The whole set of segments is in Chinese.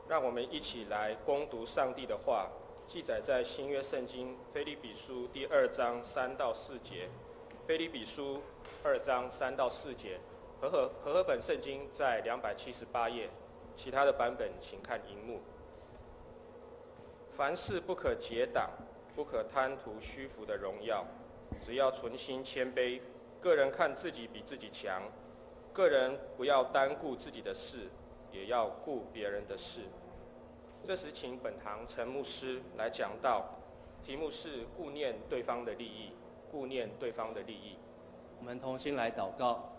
让我们一起来攻读上帝的话，记载在新约圣经腓立比书第2章3到4节。腓立比书2章3到4节，和本圣经在278页，其他的版本请看荧幕。凡事不可结党，不可贪图虚浮的荣耀，只要存心谦卑，个人看自己比自己强，个人不要单顾自己的事，也要顾别人的事。这时请本堂陈牧师来讲道，题目是顾念对方的利益，顾念对方的利益。我们同心来祷告。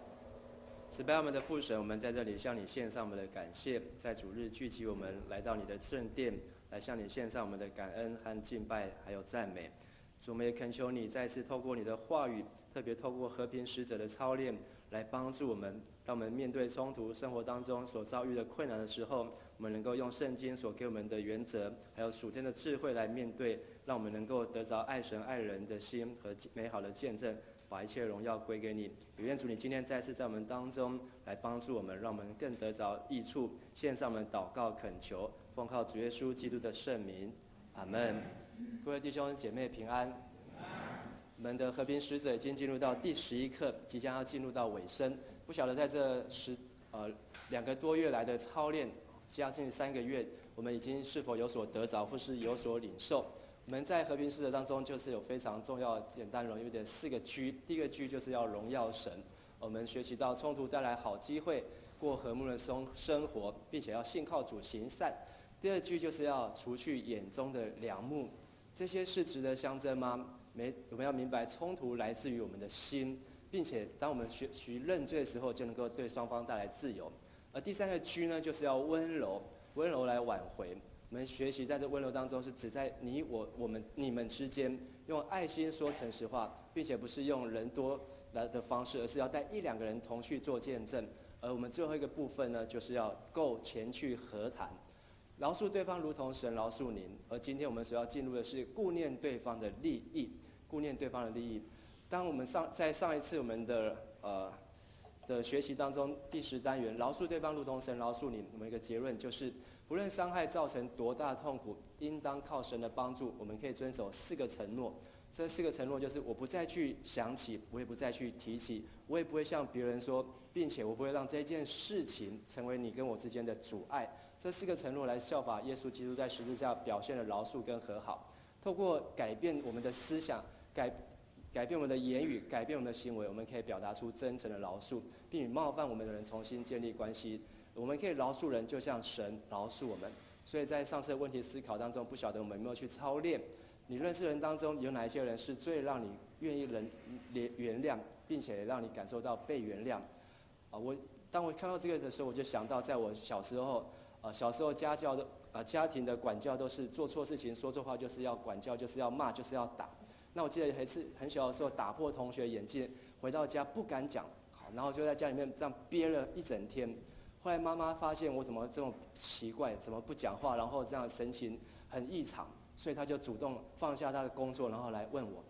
慈悲我们的父神，我们在这里向你献上我们的感谢，在主日聚集我们来到你的圣殿，来向你献上我们的感恩和敬拜，还有赞美。主，我们也恳求你再次透过你的话语，特别透过和平使者的操练，来帮助我们，让我们面对冲突生活当中所遭遇的困难的时候，我们能够用圣经所给我们的原则，还有属天的智慧来面对，让我们能够得着爱神爱人的心和美好的见证，把一切荣耀归给你。也愿主你今天再次在我们当中来帮助我们，让我们更得着益处。献上我们祷告恳求，奉靠主耶稣基督的圣名，阿们。各位弟兄姐妹平安。我们的和平使者已经进入到第11课，即将要进入到尾声。不晓得在这2个多月来的操练，将近3个月，我们已经是否有所得着，或是有所领受？我们在和平使者当中，就是有非常重要、简单容易的4个G。第一个G就是要荣耀神。我们学习到冲突带来好机会，过和睦的生活，并且要信靠主行善。第二G就是要除去眼中的梁木。这些是值得相争吗？我们要明白，冲突来自于我们的心，并且当我们学认罪的时候，就能够对双方带来自由。而第3个G呢，就是要温柔，温柔来挽回。我们学习在这温柔当中，是指在你们之间，用爱心说诚实话，并且不是用人多来的方式，而是要带1、2个人同去做见证。而我们最后一个部分呢，就是要够前去和谈。饶恕对方如同神饶恕您。而今天我们所要进入的是顾念对方的利益，顾念对方的利益。当我们在上一次我们的学习当中，第10单元饶恕对方如同神饶恕您，我们一个结论就是，不论伤害造成多大痛苦，应当靠神的帮助，我们可以遵守4个承诺。这4个承诺就是：我不再去想起，我也不再去提起，我也不会向别人说，并且我不会让这件事情成为你跟我之间的阻碍。这4个承诺来效法耶稣基督在十字架表现的饶恕跟和好，透过改变我们的思想，改变我们的言语，改变我们的行为，我们可以表达出真诚的饶恕，并与冒犯我们的人重新建立关系。我们可以饶恕人，就像神饶恕我们。所以在上次的问题思考当中，不晓得我们有没有去操练？你认识人当中有哪一些人是最让你愿意原谅，并且让你感受到被原谅？当我看到这个的时候，我就想到在我小时候家庭的管教都是做错事情、说错话就是要管教，就是要骂，就是要打。那我记得有一次很小的时候打破同学眼镜，回到家不敢讲，然后就在家里面这样憋了一整天。后来妈妈发现我怎么这么奇怪，怎么不讲话，然后这样神情很异常，所以她就主动放下她的工作，然后来问我：“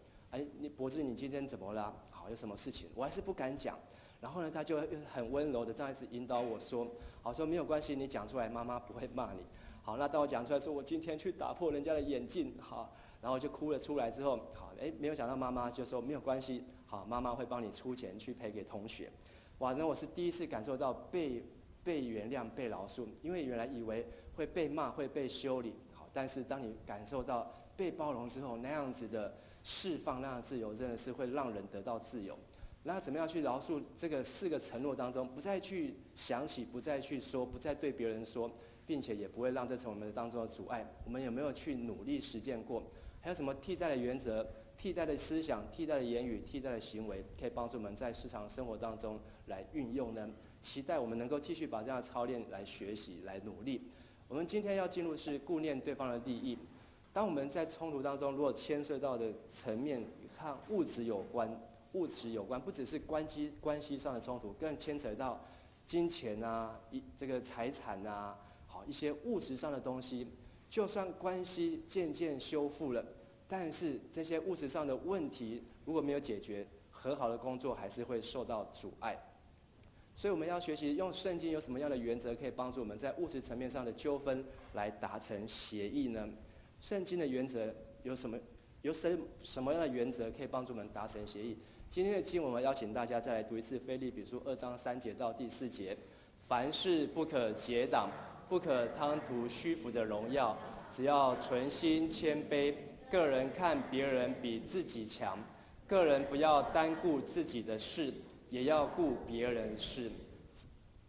博智，你今天怎么了？好，有什么事情？”我还是不敢讲。然后呢，她就很温柔的这样子引导我说：“好，说没有关系，你讲出来，妈妈不会骂你。”好，那当我讲出来说我今天去打破人家的眼镜，好，然后就哭了出来之后，好，没有想到妈妈就说没有关系，好，妈妈会帮你出钱去赔给同学。哇，那我是第一次感受到被原谅、被饶恕，因为原来以为会被骂、会被修理，好，但是当你感受到被包容之后，那样子的释放、那样的自由，真的是会让人得到自由。那怎么样去饶恕？这个4个承诺当中，不再去想起，不再去说，不再对别人说，并且也不会让这成为我们当中的阻碍。我们有没有去努力实践过？还有什么替代的原则、替代的思想、替代的言语、替代的行为，可以帮助我们在日常生活当中来运用呢？期待我们能够继续把这样的操练来学习、来努力。我们今天要进入是顾念对方的利益。当我们在冲突当中，如果牵涉到的层面和物质有关，不只是关系上的冲突，更牵扯到金钱啊、这个财产啊，好一些物质上的东西。就算关系渐渐修复了，但是这些物质上的问题如果没有解决，和好的工作还是会受到阻碍。所以我们要学习用圣经有什么样的原则可以帮助我们在物质层面上的纠纷来达成协议呢？圣经的原则有什么样的原则可以帮助我们达成协议？今天的经文我们邀请大家再来读一次腓立比书2章3节到第4节。凡事不可结党，不可贪图虚浮的荣耀，只要存心谦卑，个人看别人比自己强，个人不要单顾自己的事，也要顾别人事。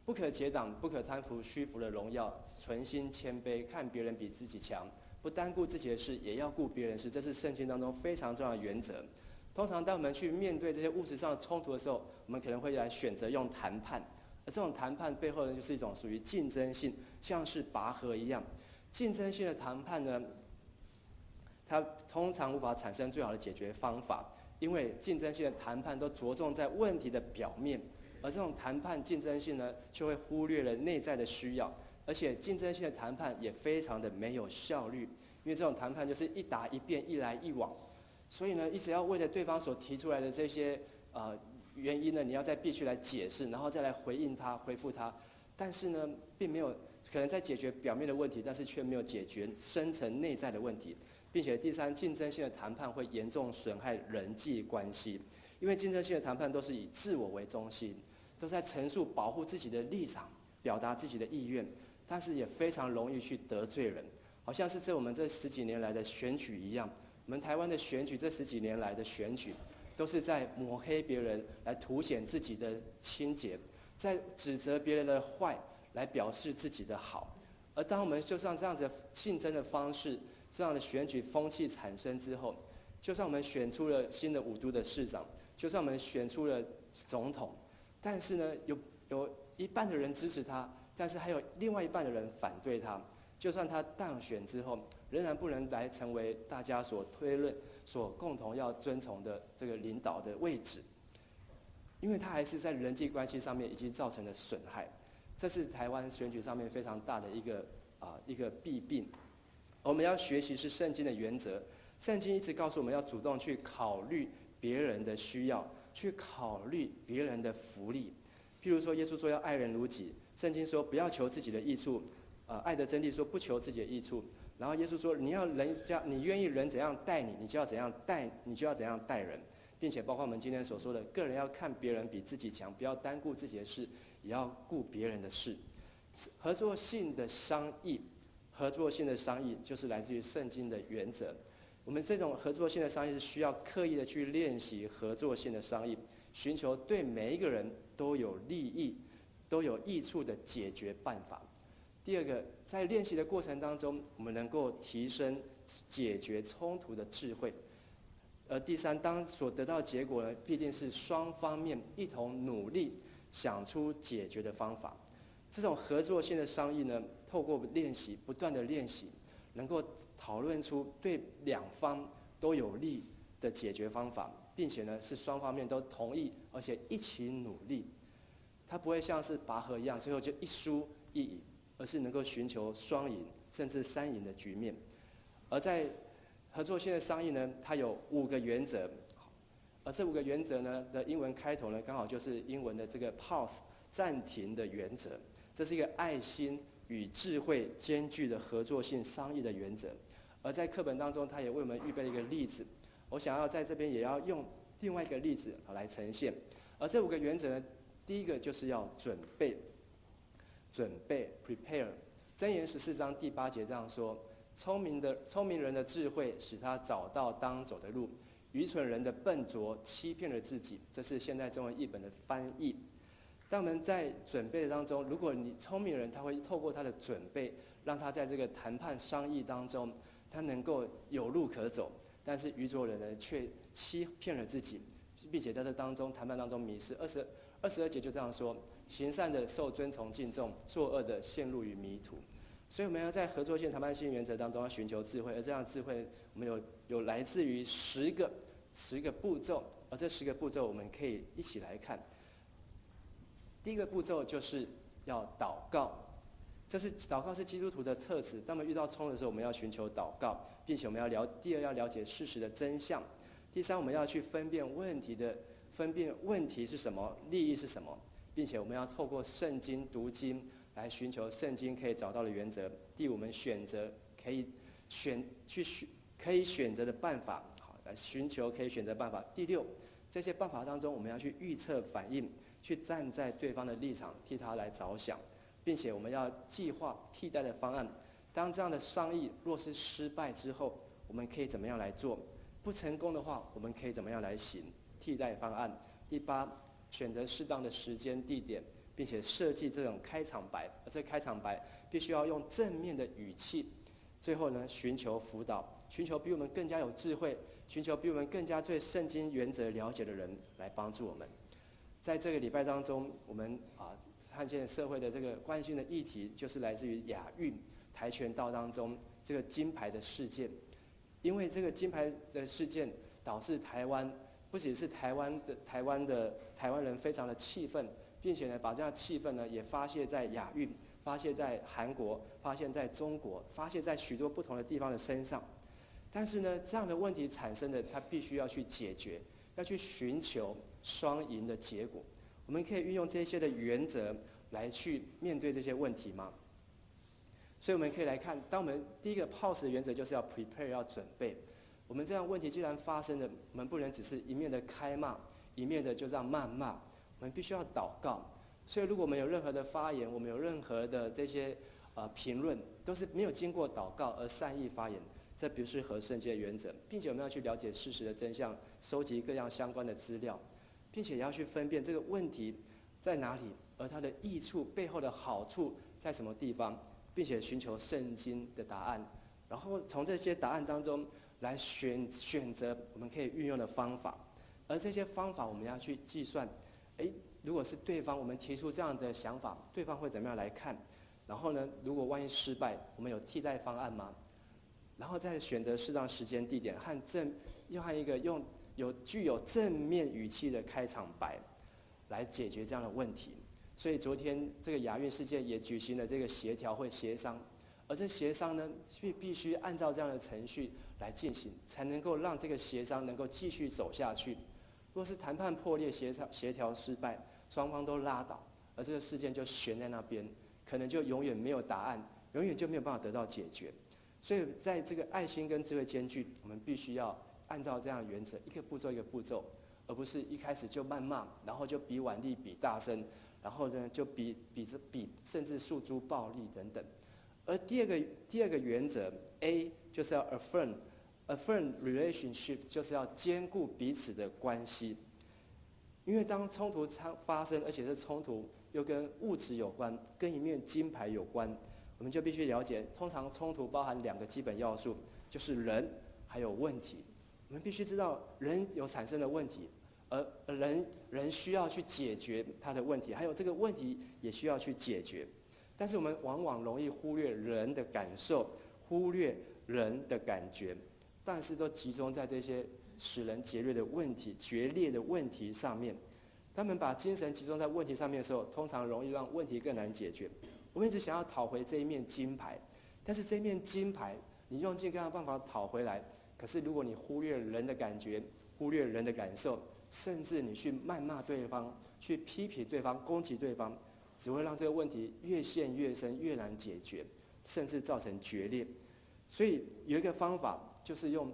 不可结党，不可贪图虚浮的荣耀，存心谦卑，看别人比自己强，不单顾自己的事，也要顾别人事。这是圣经当中非常重要的原则。通常当我们去面对这些物质上的冲突的时候，我们可能会来选择用谈判，而这种谈判背后呢，就是一种属于竞争性，像是拔河一样。竞争性的谈判呢，它通常无法产生最好的解决方法，因为竞争性的谈判都着重在问题的表面，而这种谈判竞争性呢，却会忽略了内在的需要，而且竞争性的谈判也非常的没有效率，因为这种谈判就是一答一辩，一来一往，所以呢，一直要为了对方所提出来的这些原因呢，你要再必须来解释，然后再来回应他、回复他，但是呢，并没有可能在解决表面的问题，但是却没有解决深层内在的问题。并且第三，竞争性的谈判会严重损害人际关系，因为竞争性的谈判都是以自我为中心，都在陈述保护自己的立场，表达自己的意愿，但是也非常容易去得罪人，好像是我们这10几年来的选举一样。我们台湾的选举，这10几年来的选举，都是在抹黑别人，来凸显自己的清洁，在指责别人的坏，来表示自己的好。而当我们就像这样子的竞争的方式，这样的选举风气产生之后，就算我们选出了新的5都的市长，就算我们选出了总统，但是呢，有一半的人支持他，但是还有另外一半的人反对他。就算他当选之后，仍然不能来成为大家所推论、所共同要遵从的这个领导的位置，因为他还是在人际关系上面已经造成了损害。这是台湾选举上面非常大的一个弊病。我们要学习是圣经的原则，圣经一直告诉我们要主动去考虑别人的需要，去考虑别人的福利。譬如说，耶稣说要爱人如己，圣经说不要求自己的益处，爱的真谛说不求自己的益处。然后耶稣说，你愿意人怎样待你，你就要怎样待人，并且包括我们今天所说的，个人要看别人比自己强，不要单顾自己的事，也要顾别人的事。合作性的商议就是来自于圣经的原则。我们这种合作性的商议是需要刻意的去练习合作性的商议，寻求对每一个人都有利益、都有益处的解决办法。第二个，在练习的过程当中，我们能够提升解决冲突的智慧。而第三，当所得到的结果呢，必定是双方面一同努力想出解决的方法。这种合作性的商议呢，透过练习，不断的练习，能够讨论出对两方都有利的解决方法，并且呢，是双方面都同意，而且一起努力。它不会像是拔河一样，最后就一输一赢，而是能够寻求双赢甚至3赢的局面。而在合作性的商议呢，它有5个原则，而这5个原则呢的英文开头呢，刚好就是英文的这个 pause 暂停的原则。这是一个爱心与智慧兼具的合作性商议的原则。而在课本当中，他也为我们预备了一个例子，我想要在这边也要用另外一个例子来呈现。而这5个原则呢，第一个就是要准备 prepare。箴言14章第8节这样说：聪明人的智慧使他找到当走的路，愚蠢人的笨拙欺骗了自己。这是现代中文译本的翻译。当我们在准备当中，如果你聪明人，他会透过他的准备，让他在这个谈判商议当中，他能够有路可走。但是愚拙人呢，却欺骗了自己，并且在这当中谈判当中迷失。22节就这样说：行善的受尊崇敬重，作恶的陷入于迷途。所以我们要在合作性谈判性原则当中要寻求智慧，而这样的智慧，我们有来自于10个步骤，而这10个步骤我们可以一起来看。第一个步骤就是要祷告，祷告是基督徒的特质。当我们遇到冲突的时候，我们要寻求祷告，并且我们第二要了解事实的真相。第三，我们要去分辨问题是什么，利益是什么。并且我们要透过圣经读经来寻求圣经可以找到的原则。第五，我们选择可以选择的办法，好，来寻求可以选择办法。第六，这些办法当中，我们要去预测反应，去站在对方的立场，替他来着想，并且我们要计划替代的方案。当这样的商议若是失败之后，我们可以怎么样来做？不成功的话，我们可以怎么样来行替代方案？第八，选择适当的时间地点，并且设计这种开场白，而这开场白必须要用正面的语气。最后呢，寻求辅导，寻求比我们更加有智慧，寻求比我们更加对圣经原则了解的人来帮助我们。在这个礼拜当中，我们看见社会的这个关心的议题，就是来自于亚运跆拳道当中这个金牌的事件。因为这个金牌的事件，导致台湾不仅是台湾人非常的气愤，并且呢，把这样的气愤呢也发泄在亚运，发泄在韩国，发泄在中国，发泄在许多不同的地方的身上。但是呢，这样的问题产生的，它必须要去解决，要去寻求双赢的结果。我们可以运用这些的原则来去面对这些问题吗？所以我们可以来看，当我们第一个 pause 的原则就是要 prepare， 要准备。我们这样问题既然发生了，我们不能只是一面的开骂，一面的就这样谩骂，我们必须要祷告。所以如果我们有任何的发言，我们有任何的这些评论，都是没有经过祷告而善意发言，这不是合圣经的原则，并且我们要去了解事实的真相，收集各样相关的资料，并且也要去分辨这个问题在哪里，而它的益处背后的好处在什么地方，并且寻求圣经的答案，然后从这些答案当中来选择我们可以运用的方法，而这些方法我们要去计算，如果是对方我们提出这样的想法，对方会怎么样来看？然后呢，如果万一失败，我们有替代方案吗？然后再选择适当时间、地点要和一个具有正面语气的开场白，来解决这样的问题。所以昨天这个亚运事件也举行了这个协调会协商，而这协商呢，必须按照这样的程序来进行，才能够让这个协商能够继续走下去。若是谈判破裂、协调失败，双方都拉倒，而这个事件就悬在那边，可能就永远没有答案，永远就没有办法得到解决。所以在这个爱心跟智慧兼具，我们必须要按照这样的原则，一个步骤一个步骤，而不是一开始就谩骂，然后就比腕力、比大声，然后呢就比，甚至诉诸暴力等等。而第二个原则 A 就是要 affirm relationship， 就是要兼顾彼此的关系。因为当冲突发生，而且是冲突又跟物质有关，跟一面金牌有关，我们就必须了解，通常冲突包含两个基本要素，就是人还有问题。我们必须知道人有产生的问题，而人需要去解决他的问题，还有这个问题也需要去解决。但是我们往往容易忽略人的感受，忽略人的感觉，但是都集中在这些使人决裂的问题上面。他们把精神集中在问题上面的时候，通常容易让问题更难解决。我们一直想要讨回这一面金牌，但是这一面金牌，你用尽各样的办法讨回来，可是如果你忽略人的感觉，忽略人的感受，甚至你去谩骂对方，去批评对方，攻击对方，只会让这个问题越陷越深，越难解决，甚至造成决裂。所以有一个方法，就是用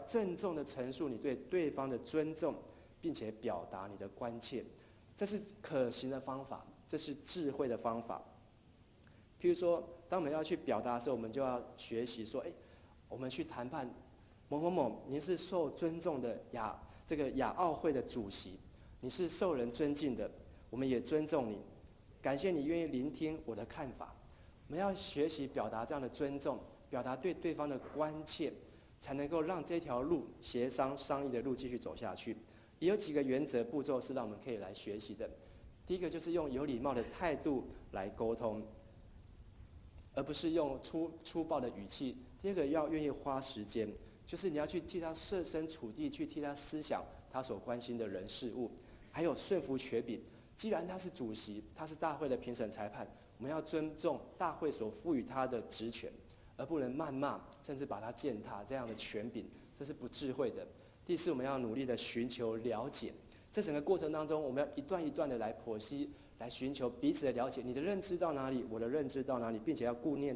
郑重的陈述你对对方的尊重，并且表达你的关切，这是可行的方法，这是智慧的方法。譬如说，当我们要去表达的时候，我们就要学习说，我们去谈判某某某，您是受尊重的亚奥会的主席，你是受人尊敬的，我们也尊重你，感谢你愿意聆听我的看法。我们要学习表达这样的尊重，表达对对方的关切，才能够让这条路协商商议的路继续走下去。也有几个原则步骤是让我们可以来学习的。第一个就是用有礼貌的态度来沟通，而不是用粗暴的语气。第二个要愿意花时间，就是你要去替他设身处地，去替他思想他所关心的人事物，还有顺服权柄。既然他是主席，他是大会的评审裁判，我们要尊重大会所赋予他的职权，而不能谩骂，甚至把他践踏这样的权柄，这是不智慧的。第四，我们要努力的寻求了解，这整个过程当中，我们要一段一段的来剖析，来寻求彼此的了解。你的认知到哪里，我的认知到哪里，并且要顾念